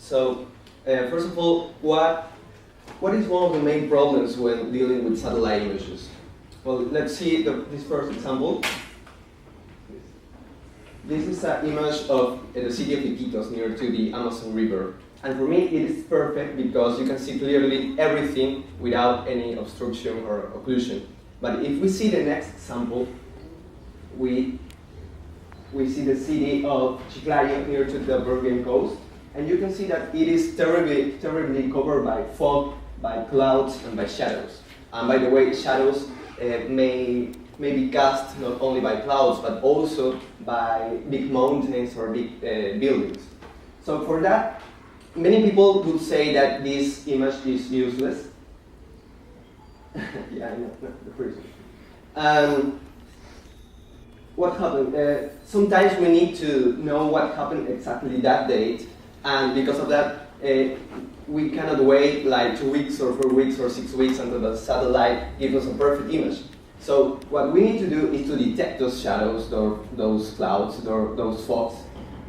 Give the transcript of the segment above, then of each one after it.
So, first of all, what is one of the main problems when dealing with satellite images? Well, let's see this first example. This is an image of the city of Iquitos near to the Amazon River. And for me, it is perfect because you can see clearly everything without any obstruction or occlusion. But if we see the next example, we see the city of Chiclayo near to the Peruvian coast. And you can see that it is terribly covered by fog, by clouds, and by shadows. And by the way, shadows may be cast not only by clouds, but also by big mountains or big buildings. So for that, many people would say that this image is useless. Yeah, I know, the first one. What happened? Sometimes we need to know what happened exactly that date, and because of that, we cannot wait like 2 weeks or 4 weeks or 6 weeks until the satellite gives us a perfect image. So what we need to do is to detect those shadows, those clouds, those fogs,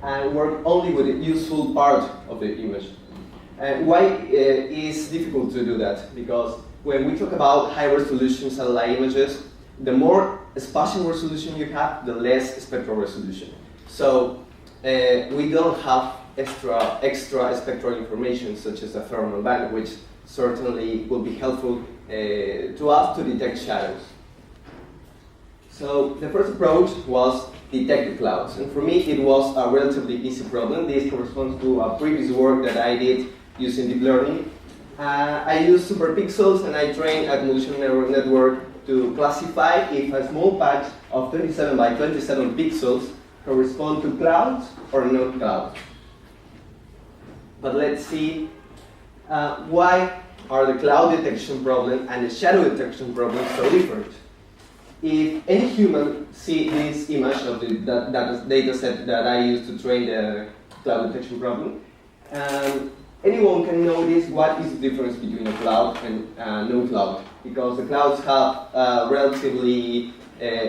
and work only with the useful part of the image. Why is difficult to do that? Because when we talk about high-resolution satellite images, the more spatial resolution you have, the less spectral resolution. So we don't have extra spectral information, such as the thermal band, which certainly will be helpful to us to detect shadows. So the first approach was detect the clouds, and for me it was a relatively easy problem. This corresponds to a previous work that I did using deep learning. I used superpixels and I trained a convolutional neural network to classify if a small patch of 27 by 27 pixels correspond to clouds or not clouds. But let's see why are the cloud detection problem and the shadow detection problem so different. If any human see this image of that data set that I used to train the cloud detection problem, anyone can notice what is the difference between a cloud and no cloud, because the clouds have a relatively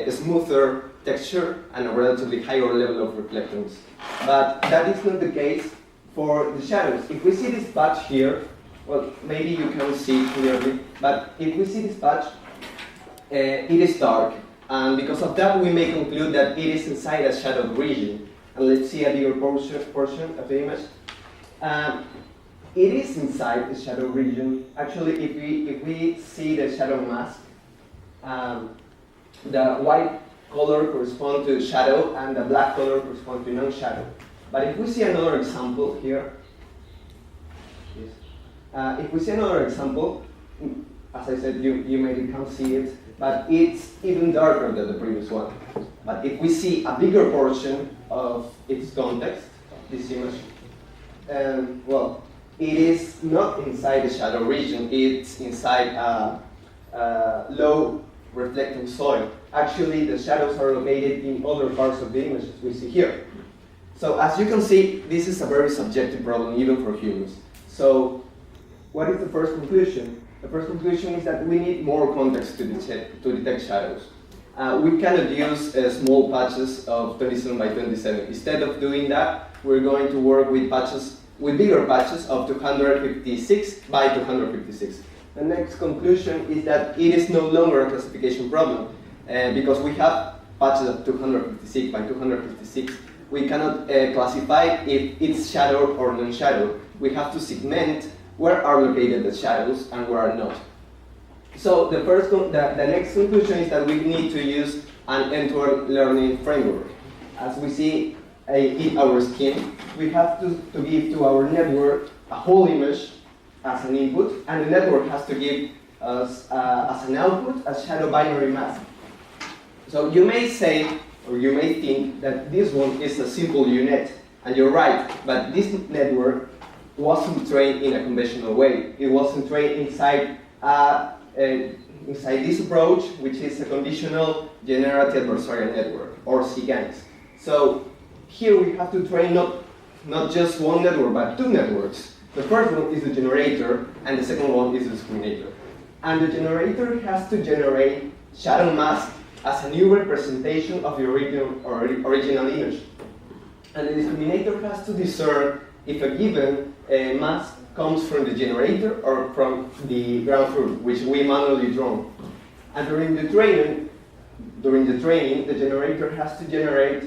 smoother texture and a relatively higher level of reflectance. But that is not the case for the shadows. If we see this patch here, well, maybe you can't see it clearly, but if we see this patch, it is dark, and because of that we may conclude that it is inside a shadowed region. And let's see a bigger portion of the image. It is inside the shadow region. Actually, if we see the shadow mask, the white color corresponds to shadow and the black color corresponds to non-shadow. But if we see another example here, if we see another example, as I said, you maybe can't see it, but it's even darker than the previous one. But if we see a bigger portion of its context, this image, well, it is not inside the shadow region, it's inside a low reflecting soil. Actually, the shadows are located in other parts of the image, as we see here. So as you can see, this is a very subjective problem, even for humans. So what is the first conclusion? The first conclusion is that we need more context to detect shadows. We cannot use small patches of 27 by 27. Instead of doing that, we're going to work with bigger patches of 256 by 256. The next conclusion is that it is no longer a classification problem, because we have patches of 256 by 256. We cannot classify if it's shadow or non-shadow. We have to segment where are located the shadows and where are not. So the next conclusion is that we need to use an end-to-end learning framework. As we see in our scheme, we have to give to our network a whole image as an input, and the network has to give us as an output a shadow binary mask. So you may say, or you may think that this one is a simple unit, and you're right, but this network wasn't trained in a conventional way. It wasn't trained inside this approach, which is a conditional generative adversarial network, or cGANs. So here we have to train not just one network, but two networks. The first one is the generator, and the second one is the discriminator. And the generator has to generate shadow mask as a new representation of the original image. And the discriminator has to discern if a given mask comes from the generator or from the ground truth, which we manually draw. And during the training, the generator has to generate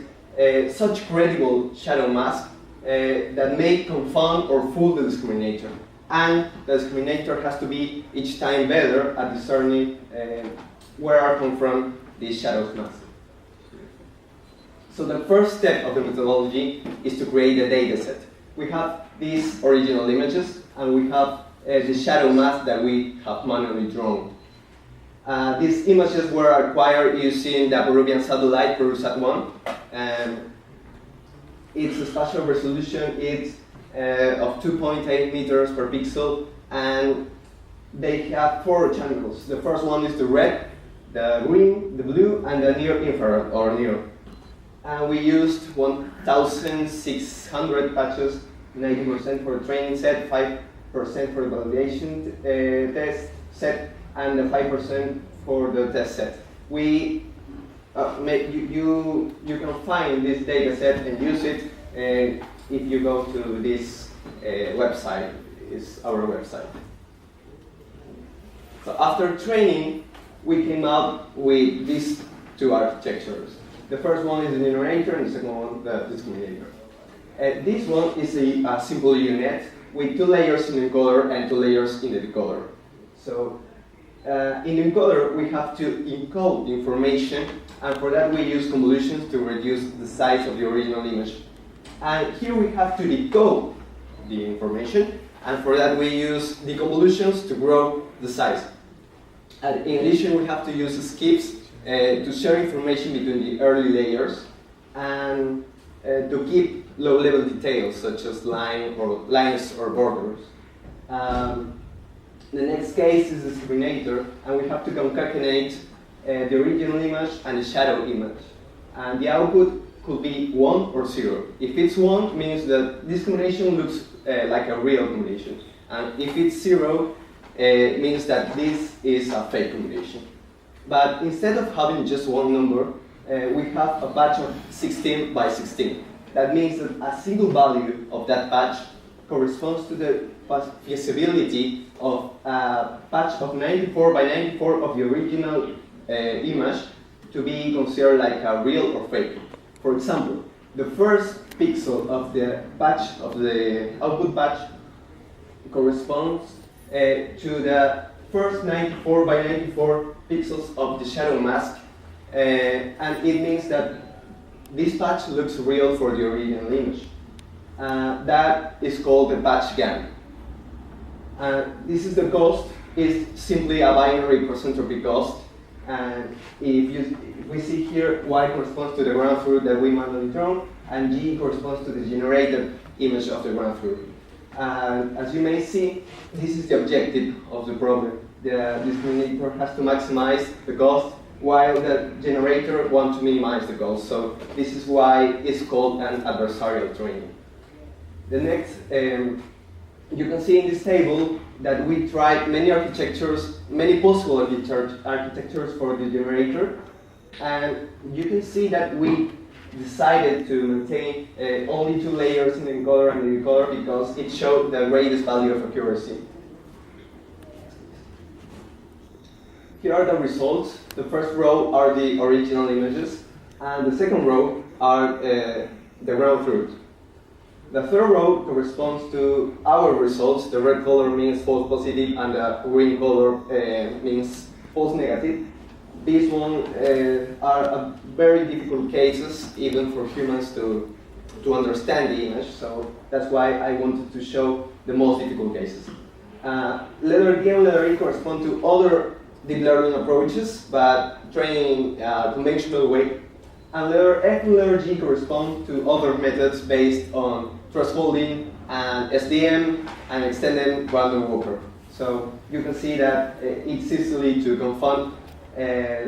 such credible shadow mask that may confound or fool the discriminator. And the discriminator has to be each time better at discerning where come from these shadows mask. So the first step of the methodology is to create a data set. We have these original images, and we have the shadow mask that we have manually drawn. These images were acquired using the Peruvian satellite PERUSAT-1. Its spatial resolution is of 2.8 meters per pixel, and they have 4 channels. The first one is the red, the green, the blue, and the near infrared or near. And we used 1,600 patches, 90% for the training set, 5% for the validation test set, and the 5% for the test set. We you can find this data set and use it if you go to this website. It's our website. So after training, we came up with these 2 architectures. The first one is the generator, and the second one the discriminator. This one is a simple unit with 2 layers in the encoder and 2 layers in the decoder. So in the encoder, we have to encode the information, and for that we use convolutions to reduce the size of the original image. And here we have to decode the information, and for that we use deconvolutions to grow the size. And in addition, we have to use skips to share information between the early layers, and to keep low-level details such as lines or borders. The next case is the discriminator, and we have to concatenate the original image and the shadow image. And the output could be 1 or 0. If it's 1, means that this combination looks like a real combination. And if it's 0, it means that this is a fake combination. But instead of having just one number, we have a batch of 16 by 16. That means that a single value of that batch corresponds to the feasibility of a batch of 94 by 94 of the original image to be considered like a real or fake. For example, the first pixel of the batch of the output batch corresponds to the first 94 by 94 pixels of the shadow mask, and it means that this patch looks real for the original image. That is called the patch GAN. This is the cost. It's simply a binary cross-entropy cost. And if we see here, Y corresponds to the ground truth that we manually draw, and G corresponds to the generated image of the ground truth. And as you may see, this is the objective of the problem. The discriminator has to maximize the cost, while the generator wants to minimize the cost. So this is why it's called an adversarial training. The next, you can see in this table that we tried many architectures, many possible architectures for the generator, and you can see that we decided to maintain only 2 layers in the encoder and the decoder because it showed the greatest value of accuracy. Here are the results. The first row are the original images, and the second row are the ground truth. The third row corresponds to our results. The red color means false positive, and the green color means false negative. These ones are very difficult cases, even for humans to understand the image. So that's why I wanted to show the most difficult cases. Letter D and letter E correspond to other deep learning approaches, but trained in a conventional way. And letter F and letter G correspond to other methods based on thresholding and SDM and extended random walker. So you can see that it's easily to confound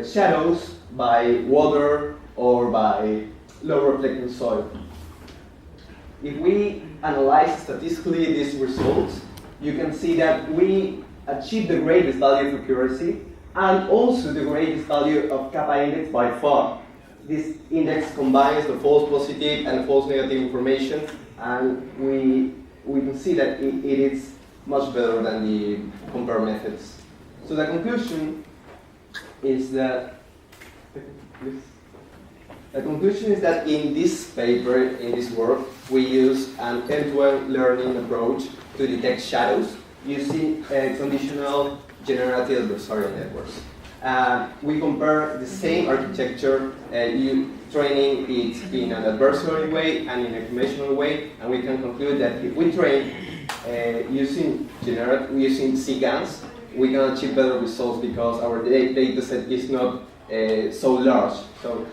shadows by water or by low reflecting soil. If we analyze statistically these results, you can see that we achieve the greatest value of accuracy and also the greatest value of kappa index by far. This index combines the false positive and false negative information, and we see that it is much better than the compare methods. So the conclusion is that in this paper, in this work, we use an end-to-end learning approach to detect shadows using conditional generative adversarial networks. We compare the same architecture, training it in an adversarial way and in a conventional way, and we can conclude that if we train using cGANs, we can achieve better results because our data set is not so large. So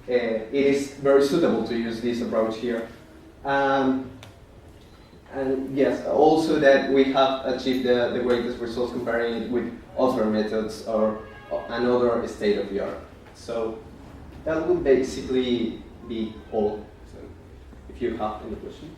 it is very suitable to use this approach here. And yes, also that we have achieved the greatest results comparing it with other methods or another state of the art. So that would basically be all. So if you have any questions.